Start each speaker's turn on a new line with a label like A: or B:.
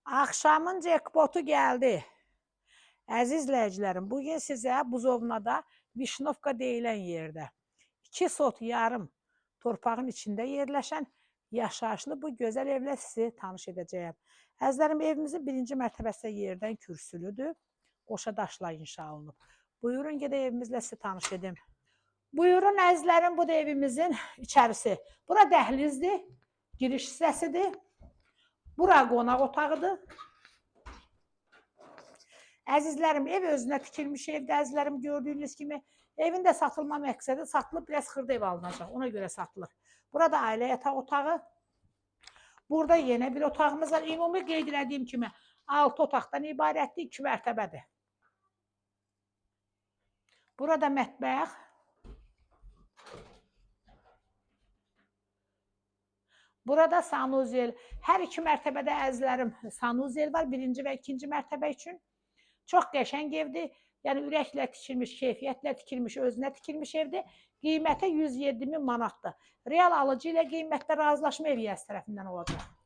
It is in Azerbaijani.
A: Axşamın jackpotu gəldi. Əziz izləyicilərim, bugün sizə Buzovnada Vişnovka deyilən yerdə 2 sot yarım torpağın içində yerləşən yaşayışlı bu gözəl evlə sizi tanış edəcəyəm. Əzizlərim, evimizin birinci mərtəbəsi yerdən kürsülüdür. Qoşa daşla inşa olunub. Buyurun, gedək evimizlə sizi tanış edim. Buyurun əzizlərim, bu da evimizin içərisi. Bura dəhlizdir, giriş hissəsidir. Bura qonaq otağıdır. Əzizlərim, ev özünə tikilmiş evdə, əzizlərim, gördüyünüz kimi evin də satılma məqsədi satılıb, biraz xırda ev alınacaq, ona görə satılır. Burada ailə yataq otağı, burada yenə bir otağımız var. Ümumi qeyd edədiyim kimi 6 otaqdan ibarətdir, 2 mərtəbədir. Burada mətbəx, burada sanuzel, hər 2 mərtəbədə əzizlərim sanuzel var, birinci və ikinci mərtəbə üçün. Çox qəşəng evdir. Yəni ürəklə tikilmiş, keyfiyyətlə tikilmiş, özünə tikilmiş evdir. Qiyməti 107.000 manatdır. Real alıcı ilə qiymətdə razılaşma ev tərəfindən olacaq.